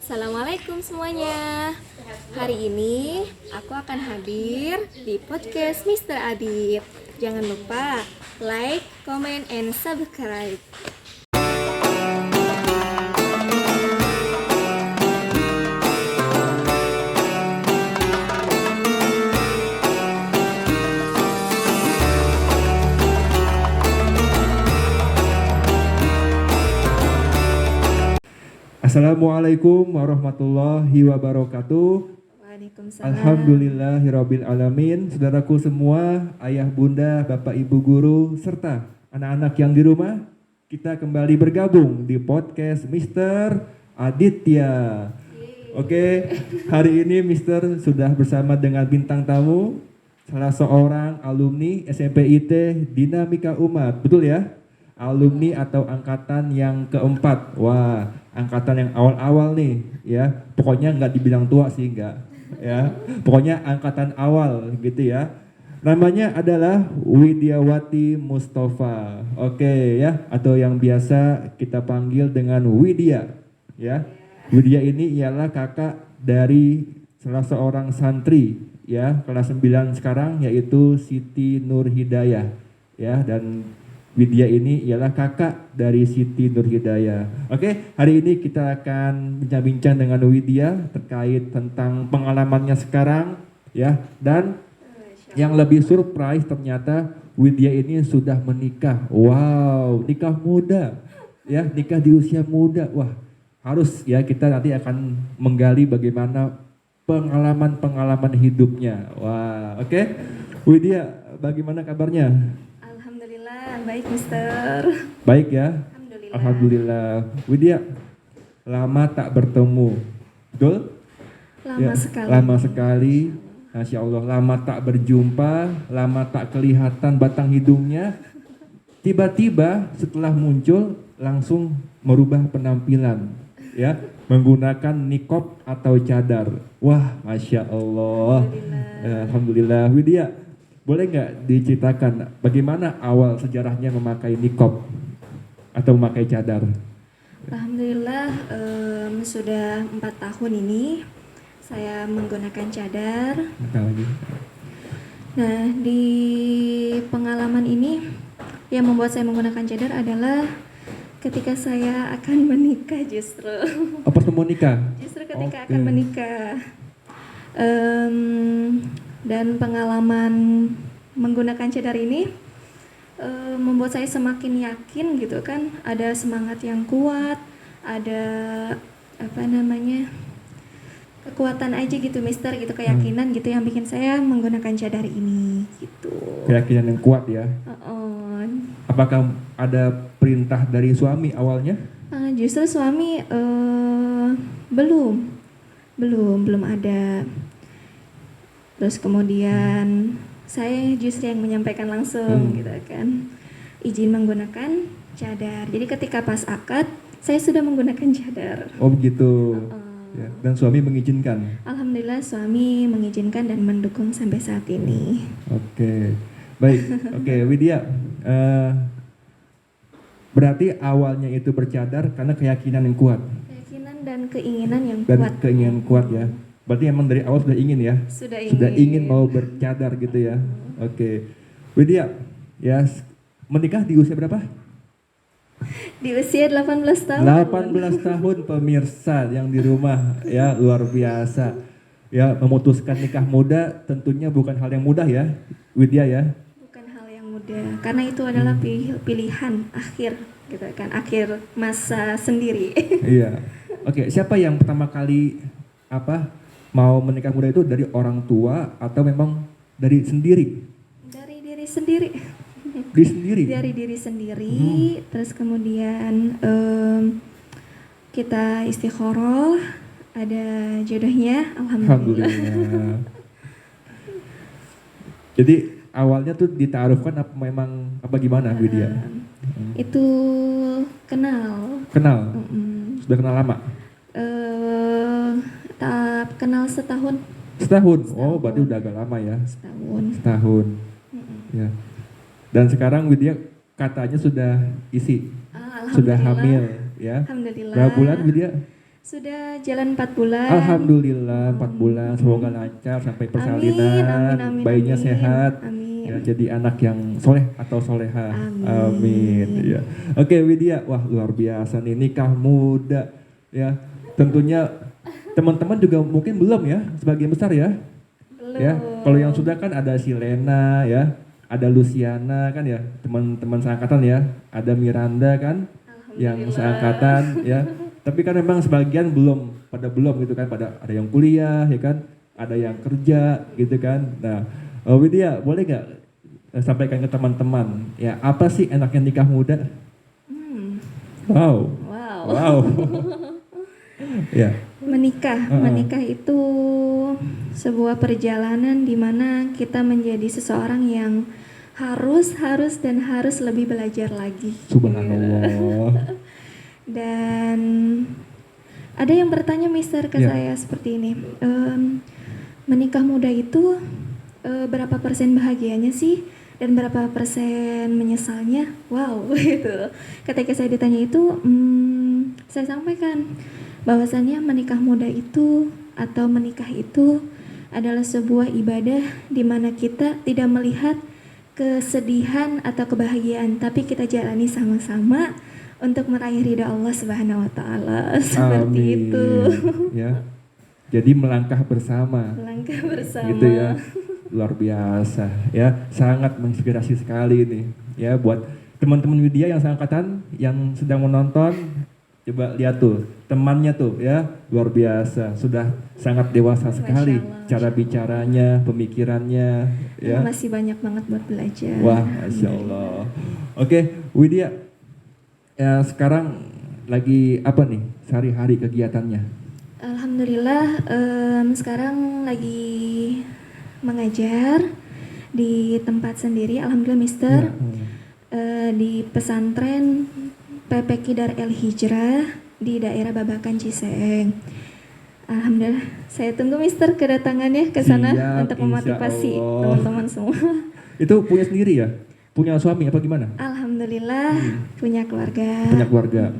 Assalamualaikum semuanya. Hari ini aku akan hadir di podcast Mr. Adib. Jangan lupa like, comment, and subscribe. Assalamualaikum warahmatullahi wabarakatuh. Waalaikumsalam. Alhamdulillahirabbil alamin. Saudaraku semua, ayah bunda, bapak ibu guru, serta anak-anak yang di rumah, kita kembali bergabung di podcast Mr. Aditya. Oke, hari ini Mr. sudah bersama dengan bintang tamu, salah seorang alumni SMP IT Dinamika Umat, betul ya? Alumni atau angkatan yang keempat. Wah, angkatan yang awal-awal nih ya. Pokoknya nggak dibilang tua sih, enggak ya. Pokoknya angkatan awal gitu ya. Namanya adalah Widyawati Mustafa. Oke ya, atau yang biasa kita panggil dengan Widya ya. Widya ini ialah kakak dari salah seorang santri ya, kelas 9 sekarang, yaitu Siti Nur Hidayah ya. Dan Widya ini ialah kakak dari Siti Nur Hidayah. Oke, hari ini kita akan bincang-bincang dengan Widya terkait tentang pengalamannya sekarang ya. Dan yang lebih surprise ternyata Widya ini sudah menikah. Wow, nikah muda ya, nikah di usia muda. Wah, harus ya, kita nanti akan menggali bagaimana pengalaman-pengalaman hidupnya. Wah, oke. Widya, bagaimana kabarnya? Baik, Mister. Baik ya. Alhamdulillah. Alhamdulillah. Widya, lama tak bertemu, betul? Lama sekali. Lama sekali. Masya Allah, lama tak berjumpa, lama tak kelihatan batang hidungnya. Tiba-tiba setelah muncul langsung merubah penampilan, ya, menggunakan niqab atau cadar. Wah, Masya Allah. Alhamdulillah. Widya, boleh nggak diceritakan bagaimana awal sejarahnya memakai niqab atau memakai cadar? Alhamdulillah, sudah 4 tahun ini saya menggunakan cadar. Nah, di pengalaman ini yang membuat saya menggunakan cadar adalah ketika saya akan menikah justru. Oh, pas mau nikah? Justru ketika akan menikah. Dan pengalaman menggunakan cadar ini membuat saya semakin yakin gitu kan, ada semangat yang kuat, ada kekuatan aja gitu, Mister, gitu, keyakinan gitu yang bikin saya menggunakan cadar ini gitu. Keyakinan yang kuat ya. Apakah ada perintah dari suami awalnya? Justru suami belum ada. Terus kemudian saya justru yang menyampaikan langsung gitu kan, izin menggunakan cadar. Jadi ketika pas akad saya sudah menggunakan cadar. Oh begitu. Ya. Dan suami mengizinkan? Alhamdulillah suami mengizinkan dan mendukung sampai saat ini. Oke, baik. Oke, Widya, berarti awalnya itu bercadar karena keyakinan yang kuat? Keyakinan dan keinginan yang dan kuat. Keinginan kuat ya. Berarti emang dari awal sudah ingin ya? Sudah ingin mau bercadar gitu ya. Oke. Widya, ya, menikah di usia berapa? Di usia 18 tahun. 18 tahun pemirsa yang di rumah ya, luar biasa. Ya, memutuskan nikah muda tentunya bukan hal yang mudah ya, Widya ya. Bukan hal yang mudah, karena itu adalah pilihan akhir gitu kan, akhir masa sendiri. Iya. Oke, siapa yang pertama kali mau menikah muda itu, dari orang tua atau memang dari sendiri? Dari diri sendiri. Dari diri sendiri. Terus kemudian kita istikharah, ada jodohnya, alhamdulillah. Jadi awalnya tuh ditaarufkan apa gimana, Widya? Itu kenal. Sudah kenal lama? Kenal setahun. Oh, berarti udah agak lama ya. Setahun. Ya. Dan sekarang Widya katanya sudah isi, sudah hamil ya. Alhamdulillah. Berapa bulan Widya? Sudah jalan 4 bulan. Alhamdulillah 4 bulan, semoga lancar sampai persalinan, Amin, bayinya amin. sehat, Amin. ya, jadi anak yang soleh atau soleha. Amin. Amin. Ya. Oke Widya, wah luar biasa nih nikah muda, ya. Tentunya teman-teman juga mungkin belum ya, sebagian besar ya. Belum. Ya, kalau yang sudah kan ada si Lena ya, ada Luciana kan ya, teman-teman seangkatan ya, ada Miranda kan, yang seangkatan ya. Tapi kan memang sebagian belum gitu kan, pada ada yang kuliah ya kan, ada yang kerja gitu kan. Nah, Widya boleh nggak sampaikan ke teman-teman ya apa sih enaknya nikah muda? Hmm. Wow, Wow. wow, ya, Menikah itu sebuah perjalanan di mana kita menjadi seseorang yang harus lebih belajar lagi. subhanallah. Dan ada yang bertanya Mister ke Ya. saya seperti ini, menikah muda itu berapa persen bahagianya sih dan berapa persen menyesalnya? Wow, gitu. Ketika saya ditanya itu, saya sampaikan bahwasannya menikah muda itu atau menikah itu adalah sebuah ibadah di mana kita tidak melihat kesedihan atau kebahagiaan, tapi kita jalani sama-sama untuk meraih ridha Allah Subhanahu wa taala. Seperti Amin. itu. Ya. Jadi melangkah bersama. Melangkah bersama. Gitu ya. Luar biasa ya, sangat menginspirasi sekali nih ya buat teman-teman Widya yang seangkatan yang sedang menonton. Coba lihat tuh temannya tuh ya, luar biasa, sudah sangat dewasa sekali. Masya Allah, Cara bicaranya, pemikirannya ya. Masih banyak banget buat belajar. Wah, Masya Allah. Oke Widya, ya sekarang lagi apa nih sehari-hari kegiatannya? Alhamdulillah, sekarang lagi mengajar di tempat sendiri. Alhamdulillah Mister, di pesantren PPQ Dar El Hijrah di daerah Babakan Ciseeng. Alhamdulillah, saya tunggu Mister kedatangannya ke sana. Siap, untuk memotivasi insya Allah. teman-teman semua. Itu punya sendiri ya? Punya suami apa gimana? Alhamdulillah punya keluarga. Punya keluarga.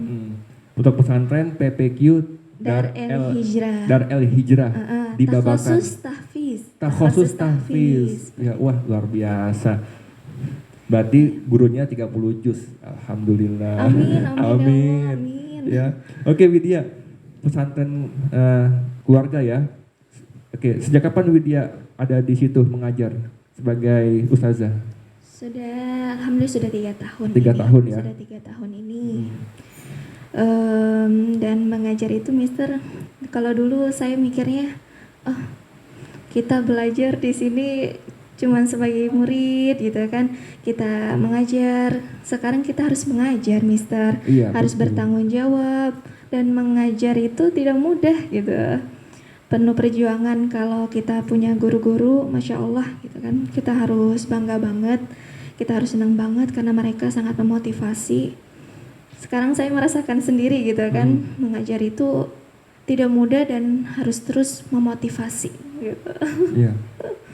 Untuk pesantren PPQ Dar El Hijrah. Dar El Hijrah di Babakan. Takhosus tahfiz. Tahfiz. Ya, wah luar biasa. Berarti gurunya 30 juz. Alhamdulillah. Amin. Amin. Ya. Oke Widya, pesantren keluarga ya. Oke, sejak kapan Widya ada di situ mengajar sebagai ustazah? Alhamdulillah sudah 3 tahun. 3 tahun ya. Sudah 3 tahun ini. Dan mengajar itu Mister, kalau dulu saya mikirnya, kita belajar di sini cuman sebagai murid gitu kan, kita mengajar. Sekarang kita harus mengajar Mister, Iya, harus betul. bertanggung jawab, dan mengajar itu tidak mudah gitu. Penuh perjuangan. Kalau kita punya guru-guru, Masya Allah gitu kan, kita harus bangga banget, kita harus senang banget karena mereka sangat memotivasi. Sekarang saya merasakan sendiri gitu kan, mengajar itu tidak mudah dan harus terus memotivasi gitu. Iya.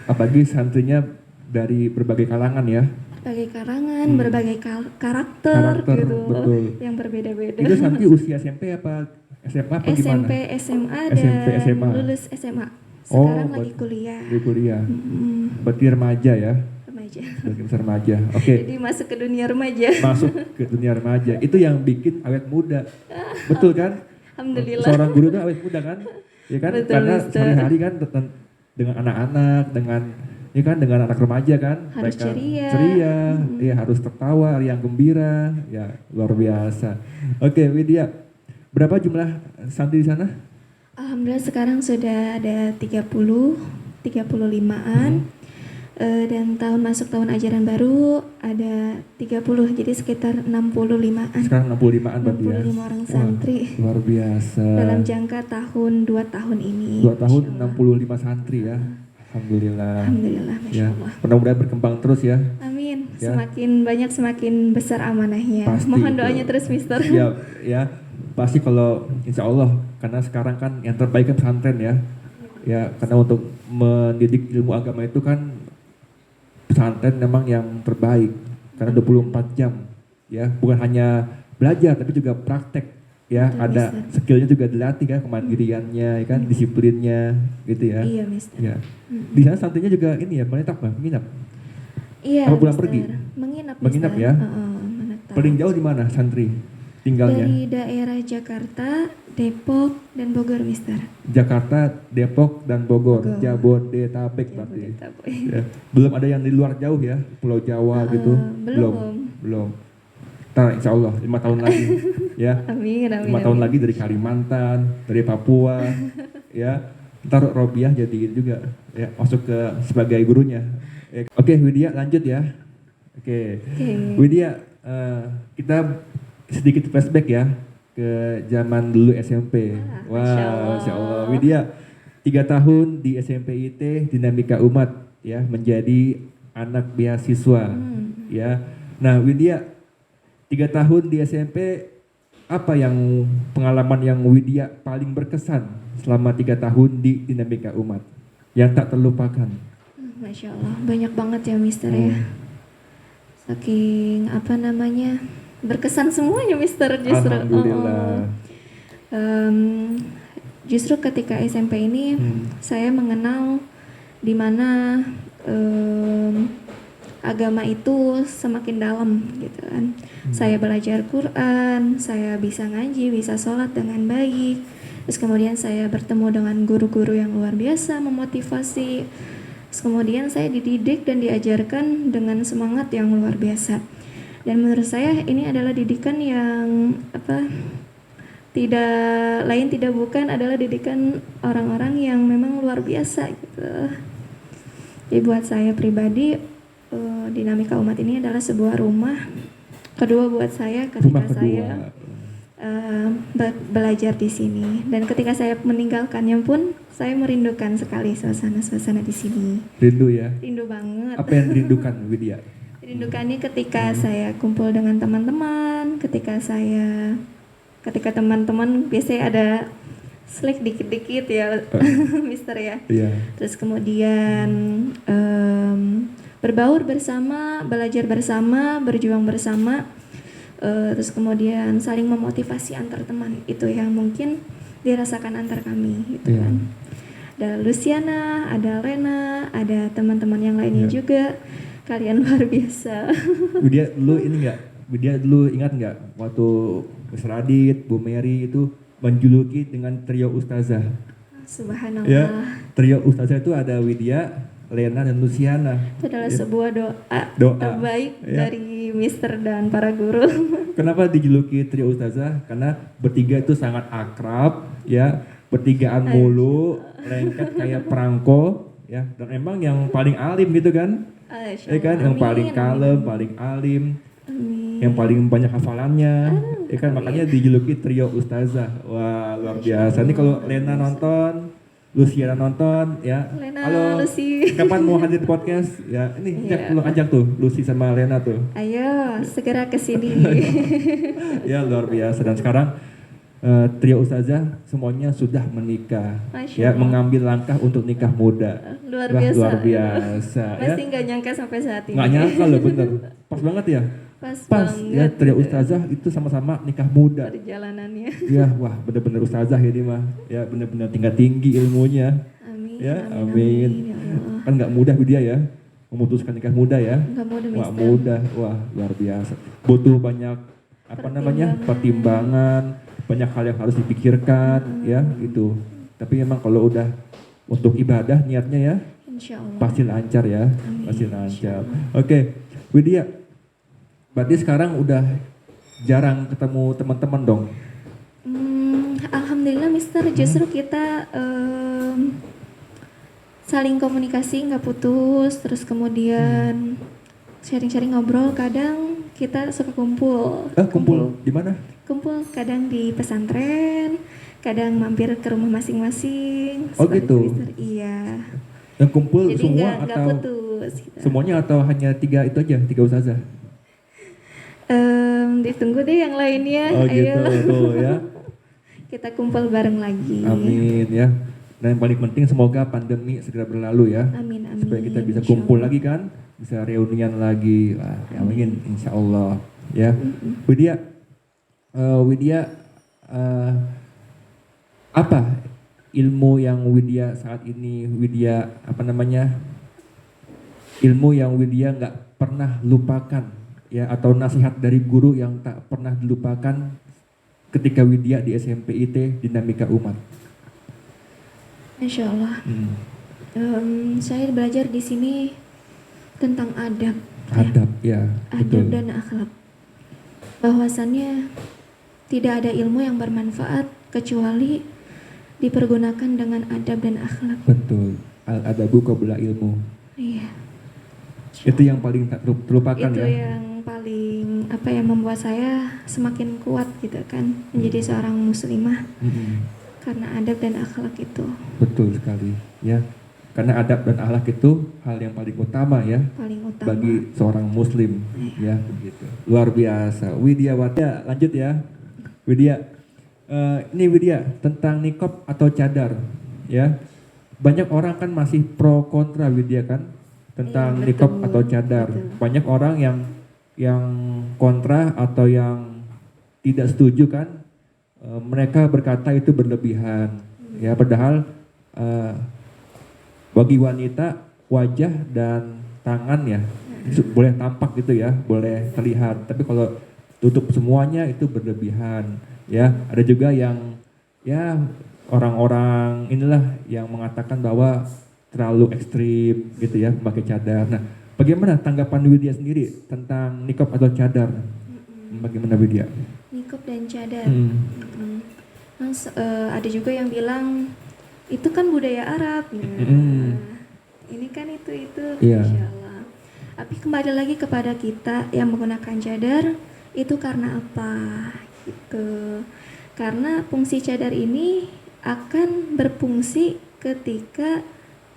Apalagi santrinya dari berbagai kalangan ya. Berbagai karangan, berbagai karakter gitu, betul. yang berbeda-beda. Itu santri usia SMP apa SMA apa gimana? SMP, SMA, SMP, dan SMA. lulus SMA. Sekarang lagi kuliah. Di kuliah. Berarti remaja ya. Remaja. Sebagai remaja. Oke. Jadi masuk ke dunia remaja. Masuk ke dunia remaja. Itu yang bikin awet muda. Betul kan? Alhamdulillah. Seorang guru itu awet muda kan? Ya kan? Betul, Karena Mister. sehari-hari kan dengan anak-anak, dengan anak remaja kan, Harus mereka ceria. ya harus tertawa, yang gembira, ya luar biasa. Oke, Widya, berapa jumlah santri di sana? Alhamdulillah sekarang sudah ada 35-an. Dan masuk tahun ajaran baru ada 30, jadi sekitar 65-an. Sekarang 65-an berarti ya. 65 orang santri. Wah, luar biasa. Dalam jangka 2 tahun ini. 2 tahun Masya Allah. 65 santri ya. Alhamdulillah. Alhamdulillah, Masya Ya, Allah. mudah-mudahan berkembang terus ya. Amin. Ya. Semakin banyak semakin besar amanahnya. Pasti Mohon itu. doanya terus Mister. Siap ya. Pasti kalau insya Allah, karena sekarang kan yang terbaik kan pesantren ya. Ya, karena untuk mendidik ilmu agama itu kan pesantren memang yang terbaik. Karena 24 jam ya, bukan hanya belajar tapi juga praktek ya, Betul, ada Mister. skillnya juga dilatih kan, kemandiriannya, ya kan, disiplinnya, gitu ya. Iya, Mister. Ya. Di sana santrinya juga ini ya, menetap Mbak, menginap. Iya, Apa pulang Mister. pergi? Menginap, Menginap Mister. ya. Menetap. Paling jauh di mana santri tinggalnya? Dari daerah Jakarta, Depok, dan Bogor, Mister. Jakarta, Depok, dan Bogor, Bogor. Jabodetabek berarti. Jabodetabek. Ya. Belum ada yang di luar jauh ya, Pulau Jawa gitu? Belum. Belum. Ntar insya Allah 5 tahun lagi ya. Amin, 5 tahun lagi dari Kalimantan, dari Papua, ya. Ntar Robiah jadi juga ya, masuk ke sebagai gurunya. Ya. Oke, Widya lanjut ya. Oke. Widya, kita sedikit flashback ya ke zaman dulu SMP. Wah, Masya Allah. Widya 3 tahun di SMP IT Dinamika Umat ya, menjadi anak beasiswa ya. Nah, Widya 3 tahun di SMP, apa yang pengalaman yang Widya paling berkesan selama 3 tahun di Dinamika Umat yang tak terlupakan? Masya Allah, banyak banget ya Mister ya. Saking berkesan semuanya Mister justru. Alhamdulillah. Justru ketika SMP ini saya mengenal di mana agama itu semakin dalam gitu kan. Saya belajar Quran, saya bisa ngaji, bisa sholat dengan baik. Terus kemudian saya bertemu dengan guru-guru yang luar biasa memotivasi. Terus kemudian saya dididik dan diajarkan dengan semangat yang luar biasa. Dan menurut saya ini adalah didikan yang tidak bukan adalah didikan orang-orang yang memang luar biasa gitu. Jadi buat saya pribadi Dinamika Umat ini adalah sebuah rumah kedua buat saya ketika saya belajar di sini, dan ketika saya meninggalkannya pun saya merindukan sekali suasana di sini. Rindu ya? Rindu banget. Apa yang dirindukan Widya? Rindukannya ketika saya kumpul dengan teman-teman, ketika teman-teman biasanya ada slack dikit-dikit ya Mister ya. Terus kemudian berbaur bersama, belajar bersama, berjuang bersama, terus kemudian saling memotivasi antar teman, itu yang mungkin dirasakan antar kami gitu kan. Ada Luciana, ada Lena, ada teman-teman yang lainnya juga. Kalian luar biasa. Widya dulu ingat nggak waktu Mas Radit, Bu Mary itu menjuluki dengan trio ustazah? Subhanallah. Ya, trio ustazah itu ada Widya, Lena, dan Luciana. Itu adalah sebuah doa terbaik dari Mister dan para guru. Kenapa dijuluki trio ustazah? Karena bertiga itu sangat akrab, ya, bertigaan mulu, lengket kayak perangko, ya, dan emang yang paling alim gitu kan? Ya kan, yang paling kalem, paling alim, yang paling banyak hafalannya, ya kan, makanya dijuluki trio ustazah. Wah, luar biasa. Ini kalau Lena nonton, Luciana nonton, ya. Lena, halo, Lucy. Kapan mau hadir podcast? Ya, ini ajak tuh Lucy sama Lena tuh. Ayo, segera ke sini. Ya, luar biasa. Dan sekarang trio ustazah semuanya sudah menikah, ya, mengambil langkah untuk nikah muda. Luar biasa. Luar biasa. Masih nggak nyangka sampai saat ini. Nggak nyangka loh, bener. Pas banget ya. Pas ya, trio ustazah itu sama-sama nikah muda. Perjalanannya. Ya, wah, bener-bener ustazah ini mah. Ya, bener-bener tinggi ilmunya. Amin. Ya, amin. Ya Allah. Kan nggak mudah dia ya, memutuskan nikah muda ya. Nggak mudah, Nggak mudah. Wah, luar biasa. Butuh banyak pertimbangan, banyak hal yang harus dipikirkan, ya gitu. Tapi memang kalau udah untuk ibadah niatnya ya, Insyaallah pasti lancar ya. Amin. Pasti lancar. Oke, Widya, berarti sekarang udah jarang ketemu teman-teman dong? Alhamdulillah Mister, justru kita saling komunikasi nggak putus, terus kemudian sharing-sharing ngobrol, kadang kita suka kumpul. Kumpul di mana? Kumpul kadang di pesantren, kadang mampir ke rumah masing-masing. Oh gitu? Mister. Iya. Yang kumpul jadi semua nggak atau putus, gitu. Semuanya atau hanya 3 itu aja, 3 ustazah? Ditunggu deh yang lainnya. Oh Ayo. gitu, tuh ya. Kita kumpul bareng lagi. Amin ya. Dan yang paling penting semoga pandemi segera berlalu ya. Amin. Supaya kita bisa kumpul lagi kan, bisa reunian lagi. Wah, amin, insya Allah ya. Widya, eh, apa ilmu yang Widya saat ini, ilmu yang Widya nggak pernah lupakan ya, atau nasihat dari guru yang tak pernah dilupakan ketika Widya di SMP IT Dinamika Umat. Masya Allah. Saya belajar di sini tentang adab. Adab ya, Adab betul. dan akhlak. Bahwasannya tidak ada ilmu yang bermanfaat kecuali dipergunakan dengan adab dan akhlak. Betul. Al-adabu qabla ilmu. Iya. Itu yang paling tak terlupakan Itu ya. yang paling membuat saya semakin kuat gitu kan menjadi seorang muslimah karena adab dan akhlak itu. Betul sekali ya. Karena adab dan akhlak itu hal yang paling utama ya Paling utama. bagi seorang muslim ya, begitu. Luar biasa. Widya Watya, lanjut ya. Widya. Ini Widya tentang nikob atau cadar ya. Banyak orang kan masih pro kontra Widya kan tentang Iya, nikob betul, atau cadar. betul. Banyak orang yang kontra atau yang tidak setuju kan. Mereka berkata itu berlebihan ya, padahal bagi wanita wajah dan tangan ya boleh tampak gitu ya, boleh terlihat, tapi kalau tutup semuanya itu berlebihan ya. Ada juga yang ya orang-orang inilah yang mengatakan bahwa terlalu ekstrim gitu ya memakai cadar. Nah, bagaimana tanggapan Widya sendiri tentang nikob atau cadar? Bagaimana Widya? Nikob dan cadar. Ada juga yang bilang itu kan budaya Arab. Ini kan itu Iya. Masya Allah. Tapi kembali lagi kepada kita yang menggunakan cadar itu karena apa gitu. Karena fungsi cadar ini akan berfungsi ketika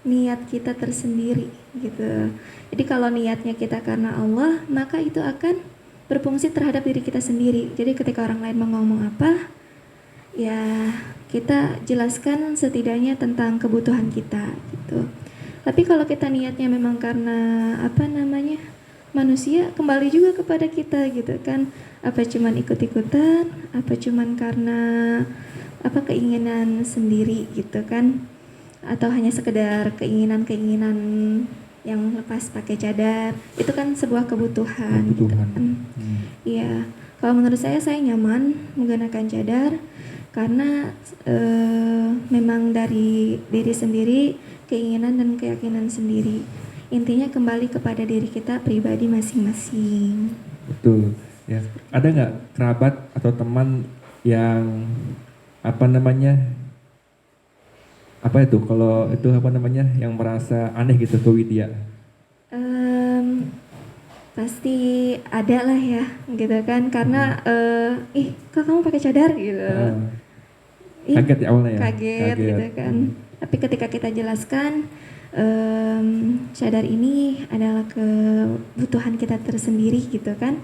niat kita tersendiri gitu. Jadi kalau niatnya kita karena Allah, maka itu akan berfungsi terhadap diri kita sendiri. Jadi ketika orang lain mau ngomong apa, ya kita jelaskan setidaknya tentang kebutuhan kita gitu. Tapi kalau kita niatnya memang karena manusia, kembali juga kepada kita gitu kan. Apa cuman ikut-ikutan, apa cuman karena keinginan sendiri gitu kan, atau hanya sekedar keinginan yang lepas pakai cadar. Itu kan sebuah kebutuhan. Gitu kan. Iya. Kalau menurut saya nyaman menggunakan cadar karena memang dari diri sendiri, keinginan dan keyakinan sendiri. Intinya kembali kepada diri kita pribadi masing-masing. Betul ya. Ada nggak kerabat atau teman yang yang merasa aneh gitu ke Widya? Pasti ada lah ya gitu kan, karena kok kamu pakai cadar gitu. Kaget ya awalnya ya? Kaget gitu kan. Tapi ketika kita jelaskan cadar ini adalah kebutuhan kita tersendiri gitu kan.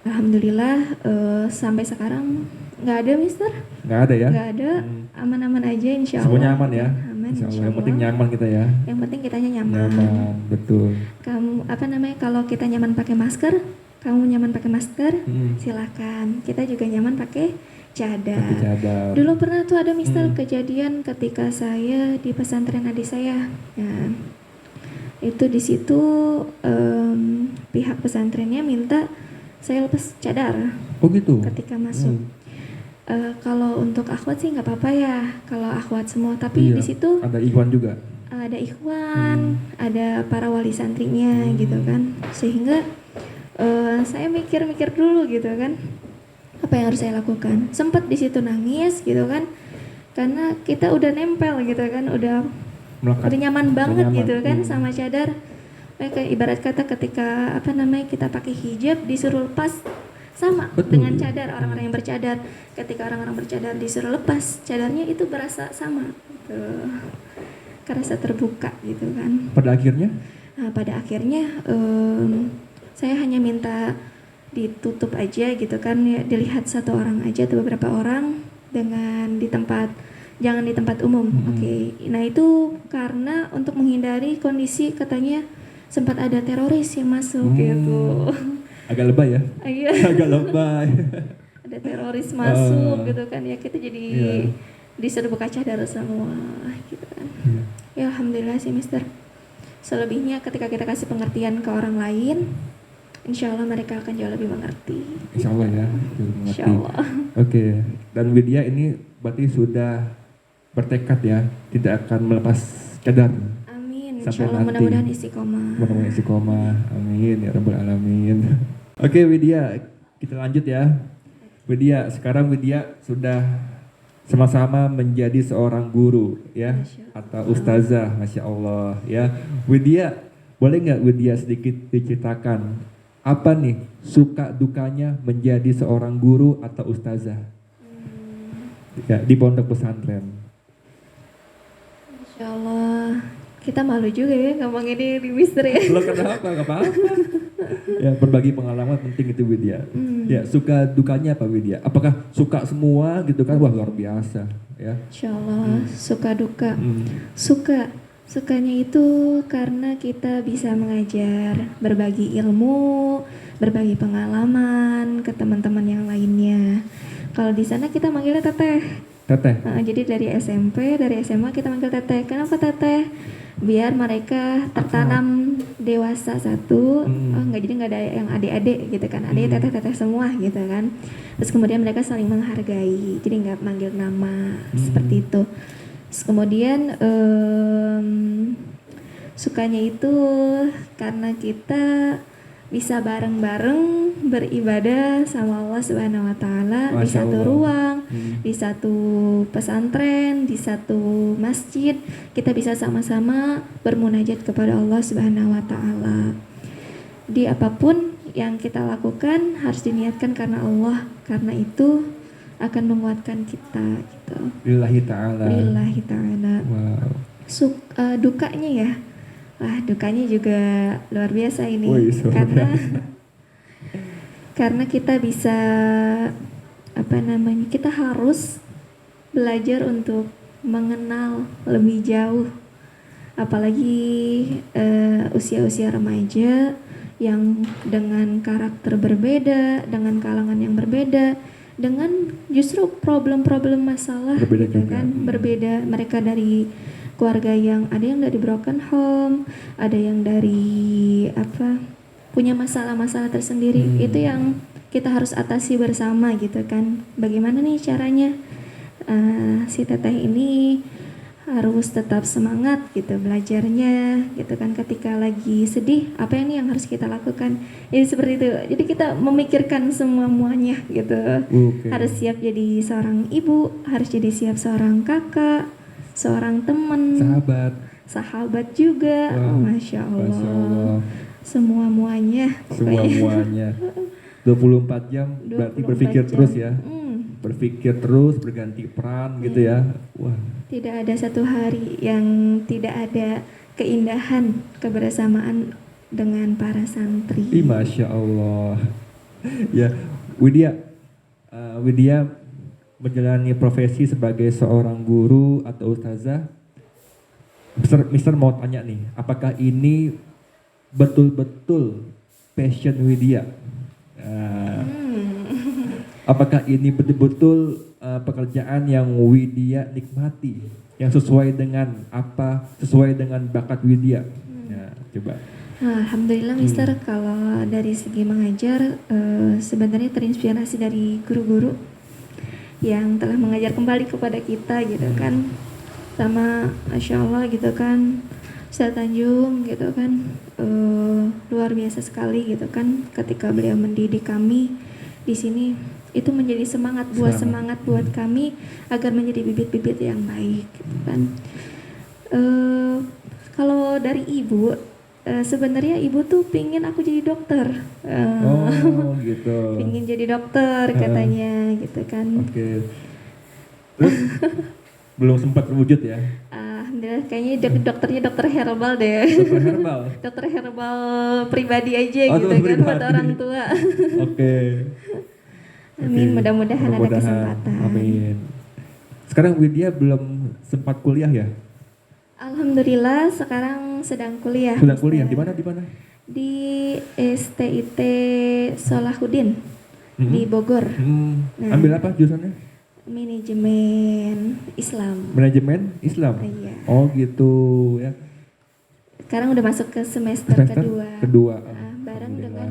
Alhamdulillah sampai sekarang nggak ada Mister. Nggak ada ya? Nggak ada, aman-aman aja insya Allah. Semuanya aman ya? Aman Insya Allah. insya Yang penting Allah. nyaman kita ya? Yang penting kitanya nyaman. Nyaman, betul. Kamu kalau kita nyaman pakai masker, kamu nyaman pakai masker, silakan. Kita juga nyaman pakai cadar. Pakai cadar. Dulu pernah tuh ada Mister kejadian ketika saya di pesantren adik saya. Nah, itu di situ pihak pesantrennya minta saya lepas cadar. Oh gitu? Ketika masuk. Kalau untuk akhwat sih nggak apa-apa ya, kalau akhwat semua. Tapi Iya, di situ ada ikhwan juga. ada ikhwan, ada para wali santrinya gitu kan. Sehingga saya mikir-mikir dulu gitu kan, apa yang harus saya lakukan. Sempat di situ nangis gitu kan, karena kita udah nempel gitu kan, udah Melekat. nyaman banget Nyaman. gitu kan sama cadar. Kayak ibarat kata ketika kita pakai hijab disuruh lepas, sama Betul. dengan cadar. Orang-orang yang bercadar, ketika orang-orang bercadar disuruh lepas cadarnya, itu berasa sama gitu, kerasa terbuka gitu kan. Pada akhirnya? Nah, pada akhirnya saya hanya minta ditutup aja gitu kan ya, dilihat satu orang aja atau beberapa orang, dengan jangan di tempat umum. Oke. Nah, itu karena untuk menghindari kondisi katanya sempat ada teroris yang masuk gitu. Agak lebay ya? Iya. Agak lebay. Ada ada teroris masuk gitu kan ya, kita jadi Iya. disuruh buka cadar semua gitu kan. Iya. Ya alhamdulillah sih Mister. Selebihnya ketika kita kasih pengertian ke orang lain, insya Allah mereka akan jauh lebih mengerti. Insya Allah ya, mengerti. Insya Allah. Oke, dan Widya ini berarti sudah bertekad ya, tidak akan melepas cadar. Amin. Sampai Insya Allah nanti. mudah-mudahan istiqomah. Mudah-mudahan istiqomah, amin ya rabbal alamin. Oke Widya, kita lanjut ya. Widya, sekarang Widya sudah sama-sama menjadi seorang guru ya, Masya atau ustazah, masya Allah ya. Widya, boleh nggak Widya sedikit diceritakan apa nih suka dukanya menjadi seorang guru atau ustazah ya, di pondok pesantren? Insya Allah. Kita malu juga ya ngomong ini di Mister ya. Lo kenapa? Gak apa-apa. Ya, berbagi pengalaman penting itu Widya. Ya, suka dukanya apa Widya? Apakah suka semua gitu kan? Wah, luar biasa ya. Insya Allah. Suka duka. Hmm. Sukanya itu karena kita bisa mengajar, berbagi ilmu, berbagi pengalaman ke teman-teman yang lainnya. Kalau di sana kita manggilnya teteh. Teteh. Jadi dari SMP, dari SMA kita manggil teteh. Kenapa teteh? Biar mereka tertanam dewasa satu. Nggak, jadi nggak ada yang adik-adik gitu kan. Adik teteh-teteh semua gitu kan. Terus kemudian mereka saling menghargai. Jadi nggak manggil nama seperti itu. Terus kemudian sukanya itu karena kita bisa bareng-bareng beribadah sama Allah Subhanahu wa taala di Masya satu Allah. ruang, di satu pesantren, di satu masjid. Kita bisa sama-sama bermunajat kepada Allah Subhanahu wa taala. Di apapun yang kita lakukan harus diniatkan karena Allah, karena itu akan menguatkan kita gitu. Lillahi ta'ala. Lillahi ta'ala. Wow. Dukanya ya, wah dukanya juga luar biasa ini. Wih, suara. karena kita bisa kita harus belajar untuk mengenal lebih jauh, apalagi usia-usia remaja yang dengan karakter berbeda, dengan kalangan yang berbeda, dengan justru problem-problem masalah Berbeda gitu juga. kan, berbeda. Mereka dari keluarga yang ada yang dari broken home, ada yang dari punya masalah-masalah tersendiri. Itu yang kita harus atasi bersama gitu kan. Bagaimana nih caranya si teteh ini harus tetap semangat gitu belajarnya gitu kan. Ketika lagi sedih, apa ini yang harus kita lakukan? Jadi seperti itu. Jadi kita memikirkan semuanya gitu. Oke. Harus siap jadi seorang ibu, harus jadi siap seorang kakak, seorang teman, sahabat juga. Wah, Masya Allah. Masya Allah. Semuanya. Semuanya. 24 jam berarti 24 berpikir jam. terus ya. Berpikir terus, berganti peran gitu ya. Wah. Tidak ada satu hari yang tidak ada keindahan kebersamaan dengan para santri. Masya Allah. Ya, Widya menjalani profesi sebagai seorang guru atau ustazah. Mister mau tanya nih, apakah ini betul-betul passion Widya? Apakah ini betul-betul pekerjaan yang Widya nikmati, yang sesuai dengan bakat Widya? Ya, coba. Alhamdulillah Mister, kalau dari segi mengajar sebenarnya terinspirasi dari guru-guru yang telah mengajar kembali kepada kita gitu kan, sama Masya Allah gitu kan, Ustaz Tanjung gitu kan, luar biasa sekali gitu kan ketika beliau mendidik kami di sini. Itu menjadi semangat buat kami agar menjadi bibit-bibit yang baik gitu kan. Kalau dari ibu, sebenarnya ibu tuh pingin aku jadi dokter. Oh gitu. Pingin jadi dokter katanya gitu kan. Oke. Terus belum sempat terwujud ya? Alhamdulillah kayaknya dokternya dokter herbal deh. Dokter herbal. Dokter herbal pribadi aja gitu kan pribadi. buat orang tua. Oke. Amin, mudah-mudahan ada kesempatan. Amin. Sekarang Widya belum sempat kuliah ya? Alhamdulillah sekarang sedang kuliah. Sedang kuliah di mana? Di STIT Salahuddin. di Bogor. Nah. Ambil apa jurusannya? Manajemen Islam. Manajemen Islam. Iya. Oh gitu ya. Sekarang udah masuk ke semester kedua. Bareng dengan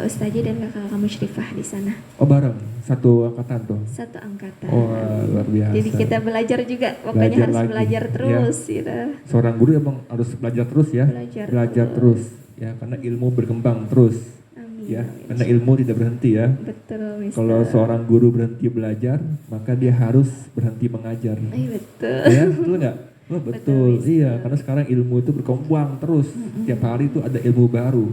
Ustazah dan kakak Musyrifah di sana. Oh bareng, satu angkatan tuh. Satu angkatan. Oh luar biasa. Jadi kita belajar juga, pokoknya harus lagi. belajar terus Ya. gitu. Seorang guru emang harus belajar terus ya. Belajar terus ya, karena ilmu berkembang terus. Amin. Ya, karena ilmu tidak berhenti ya. Betul, Mister. Kalau seorang guru berhenti belajar, maka dia harus berhenti mengajar. Betul. Ya, betul nggak? Oh, betul. Mister. Iya, karena sekarang ilmu itu berkembang terus. Tiap hari itu ada ilmu baru.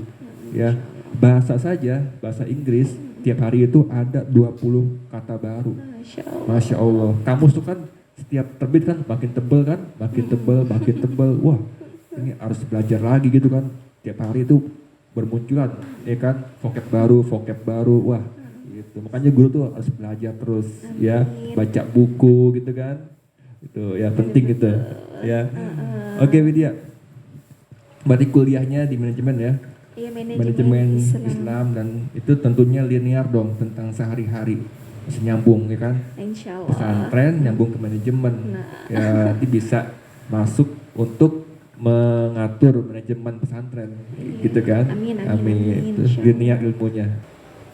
Ya, bahasa saja, bahasa Inggris, tiap hari itu ada 20 kata baru. Masya Allah. Masya Allah. Kamus tuh kan setiap terbit kan makin tebel kan, makin tebel, makin tebel. Wah, ini harus belajar lagi gitu kan. Tiap hari itu bermunculan, ya kan, vocab baru. Wah, gitu. Makanya guru tuh harus belajar terus, ya, baca buku gitu kan. Itu ya penting gitu, ya. Oke Widya, berarti kuliahnya di manajemen ya? Iya, Manajemen Islam, dan itu tentunya linear dong tentang sehari-hari, masih nyambung ya kan? Insya Allah. Pesantren nyambung ke manajemen, ya nanti bisa masuk untuk mengatur manajemen pesantren, gitu kan? Amin. Terus linear ilmunya.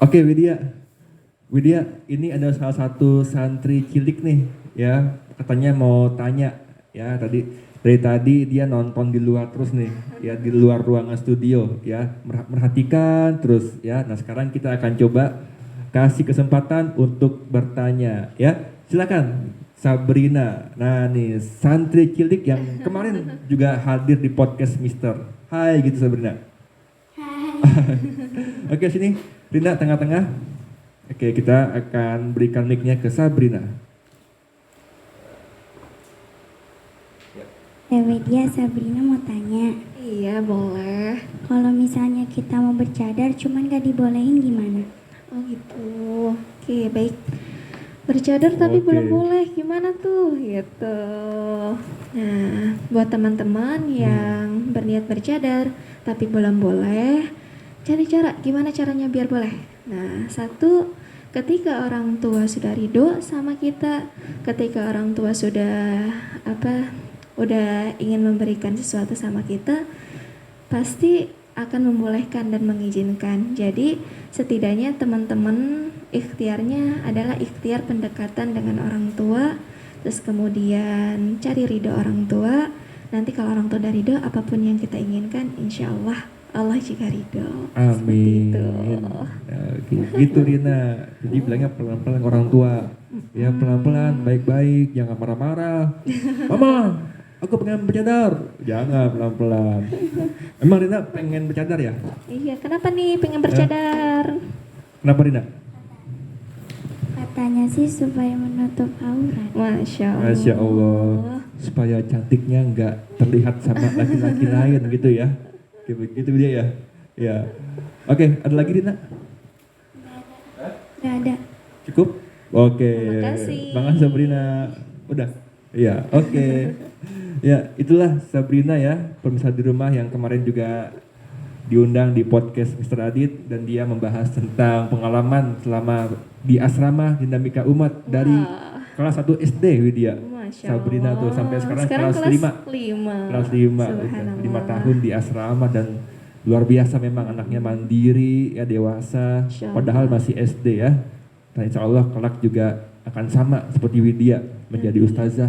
Oke Widya, ini ada salah satu santri cilik nih, ya katanya mau tanya, ya dari tadi dia nonton di luar terus nih, ya di luar ruangan studio, ya merhatikan terus, ya. Nah sekarang kita akan coba kasih kesempatan untuk bertanya, ya. Silakan Sabrina. Nah nih santri cilik yang kemarin juga hadir di podcast Mister. Hai gitu Sabrina. Hai. Oke sini, Rina tengah-tengah. Oke kita akan berikan mic-nya ke Sabrina. Widya, Sabrina mau tanya. Iya boleh. Kalau misalnya kita mau bercadar cuman gak dibolehin gimana? Oh gitu. Oke baik. Bercadar tapi belum boleh, gimana tuh gitu. Nah buat teman-teman yang berniat bercadar tapi belum boleh, cari cara gimana caranya biar boleh. Nah satu, ketika orang tua sudah ridho sama kita, ketika orang tua sudah udah ingin memberikan sesuatu sama kita, pasti akan membolehkan dan mengizinkan. Jadi setidaknya teman-teman ikhtiarnya adalah ikhtiar pendekatan dengan orang tua, terus kemudian cari ridho orang tua. Nanti kalau orang tua udah ridho, apapun yang kita inginkan, insya Allah Allah juga ridho. Amin. Itu. Gitu Rina. Jadi bilangnya pelan-pelan orang tua. Ya pelan-pelan, baik-baik, jangan marah-marah. Mama, aku pengen bercadar. Jangan, pelan-pelan. Emang Rina pengen bercadar ya? Iya, kenapa nih pengen bercadar? Kenapa Rina? Katanya sih supaya menutup aurat. Masya Allah. Masya Allah. Supaya cantiknya nggak terlihat sama laki-laki lain gitu ya. Gitu dia ya. Ya. Oke, ada lagi Rina? Gak ada. Cukup? Oke. Terima kasih. Makasih Sabrina. Udah? Iya, oke. Ya, itulah Sabrina ya, pemirsa di rumah yang kemarin juga diundang di podcast Mr. Adit, dan dia membahas tentang pengalaman selama di asrama Dinamika Umat dari kelas 1 SD Widya. Sabrina tuh sampai sekarang kelas 5. Kelas 5, 5 tahun di asrama, dan luar biasa memang anaknya mandiri ya, dewasa, padahal masih SD ya. Nah insya Allah kelak juga akan sama seperti Widya, menjadi ustazah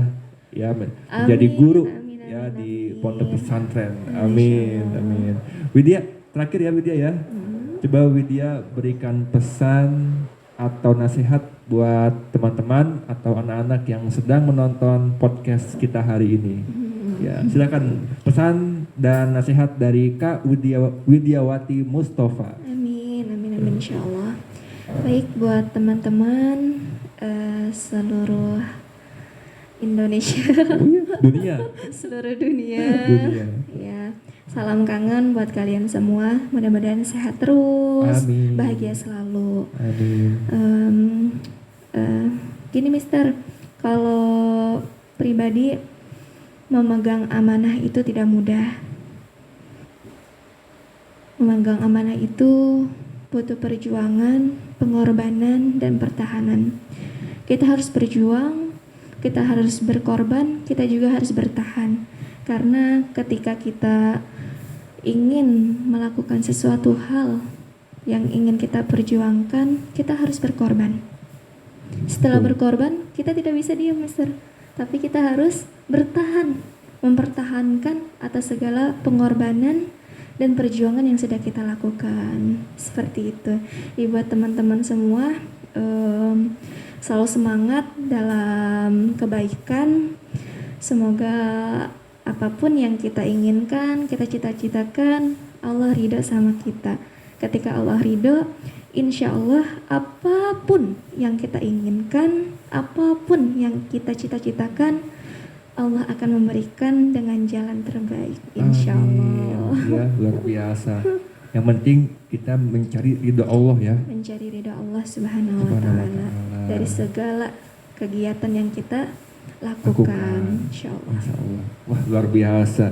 ya, menjadi guru ya di pondok pesantren. Amin. Widya, terakhir ya Widya ya. Coba Widya berikan pesan atau nasihat buat teman-teman atau anak-anak yang sedang menonton podcast kita hari ini. Ya, silakan pesan dan nasihat dari Kak Widyawati Mustafa. Amin, insya Allah. Baik, buat teman-teman seluruh Indonesia, seluruh dunia. Ya, salam kangen buat kalian semua. Mudah-mudahan sehat terus, Amin. Bahagia selalu. Amin. Gini Mister, kalau pribadi memegang amanah itu tidak mudah. Memegang amanah itu butuh perjuangan, pengorbanan, dan pertahanan. Kita harus berjuang, kita harus berkorban, kita juga harus bertahan. Karena ketika kita ingin melakukan sesuatu hal yang ingin kita perjuangkan, kita harus berkorban. Setelah berkorban, kita tidak bisa diam, Mister. Tapi kita harus bertahan, mempertahankan atas segala pengorbanan dan perjuangan yang sudah kita lakukan. Seperti itu. Buat teman-teman semua, selalu semangat dalam kebaikan. Semoga apapun yang kita inginkan, kita cita-citakan, Allah ridho sama kita. Ketika Allah ridho, insya Allah apapun yang kita inginkan, apapun yang kita cita-citakan, Allah akan memberikan dengan jalan terbaik, insya Allah. Ya, luar biasa. Yang penting kita mencari ridho Allah ya. Mencari ridho Allah Subhanahu wa Ta'ala dari segala kegiatan yang kita lakukan, insya Allah. Masya Allah. Wah, luar biasa.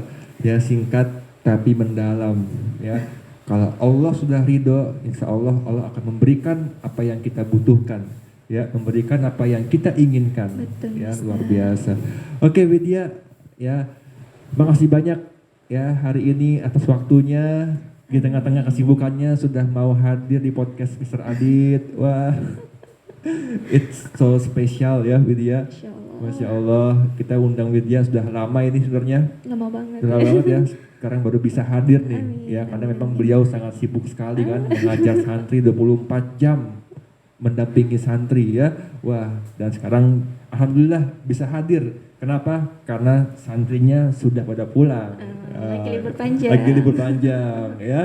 Ya, singkat tapi mendalam. Ya, kalau Allah sudah ridho, insya Allah Allah akan memberikan apa yang kita butuhkan. Ya, memberikan apa yang kita inginkan. Betul, ya, Ustaz. luar biasa. Oke, Widya, ya, makasih banyak ya hari ini atas waktunya. Di tengah-tengah kesibukannya sudah mau hadir di podcast Mr. Adit. Wah, it's so special ya, Widya. Insya Allah. Masya Allah, kita undang Widya sudah lama ini sebenarnya. Lama banget. Sudah lama banget ya. Sekarang baru bisa hadir nih. Amin, Ya, karena amin. memang beliau sangat sibuk sekali kan mengajar santri 24 jam mendampingi santri ya. Wah, dan sekarang alhamdulillah bisa hadir. Kenapa? Karena santrinya sudah pada pulang. Lagi libur panjang. Lagi libur panjang ya.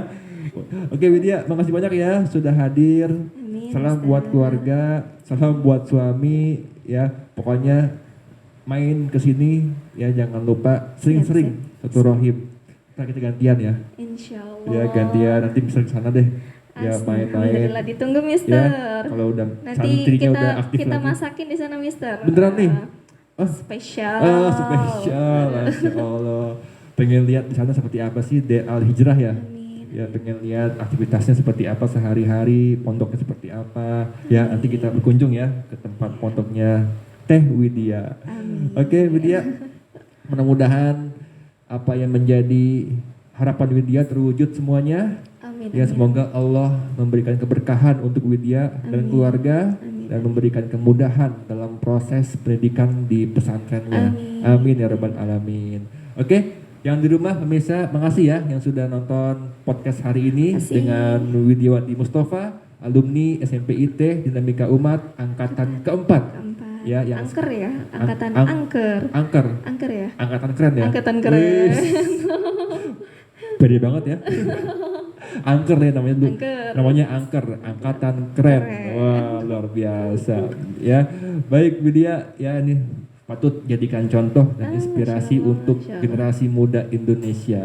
Oke, Widya, makasih banyak ya sudah hadir. Amin, Salam Ustaz. buat keluarga, salam buat suami ya. Pokoknya main ke sini ya, jangan lupa sering-sering satu rohim. Kita gantian ya. Insya Allah. Ya, gantian, nanti bisa ke sana deh. Ya, main-main. Alhamdulillah, ditunggu, Mister. Ya, kalau udah Nanti santrinya udah aktif kita lagi. masakin di sana, Mister. Beneran nih? Oh, Spesial. spesial, Masya Allah. Pengen lihat di sana seperti apa sih Al Hijrah ya? Amin. Ya, pengen lihat aktivitasnya seperti apa sehari-hari, pondoknya seperti apa. Ya, nanti kita berkunjung ya ke tempat pondoknya Teh Widya. Amin. Oke, Widya. Mudah-mudahan apa yang menjadi harapan Widya terwujud semuanya. Amin. Ya, semoga Allah memberikan keberkahan untuk Widya dan Amin. keluarga. Amin. Dan memberikan kemudahan dalam proses pendidikan di pesantrennya. Amin ya rabbal alamin. Oke, yang di rumah pemirsa, makasih ya yang sudah nonton podcast hari ini Makasih. dengan Widyawati Mustafa, alumni SMP IT Dinamika Umat angkatan keempat. Keempat. Ya, yang angker ya, angkatan ang- angker. Angker, Angker ya. angkatan keren ya. Angkatan keren. Wih, pede banget ya. Angker nih namanya dulu. Angker. Namanya angker, angkatan keren. Wah, luar biasa. Ya, baik Widya, ya ini patut jadikan contoh dan inspirasi Masya Allah, untuk Masya Allah. generasi muda Indonesia.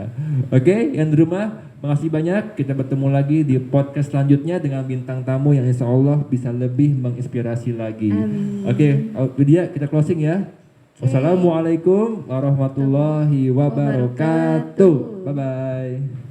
Oke, yang di rumah, makasih banyak. Kita bertemu lagi di podcast selanjutnya dengan bintang tamu yang insya Allah bisa lebih menginspirasi lagi. Amin. Oke, Widya, kita closing ya. Wassalamualaikum warahmatullahi wabarakatuh. Bye-bye.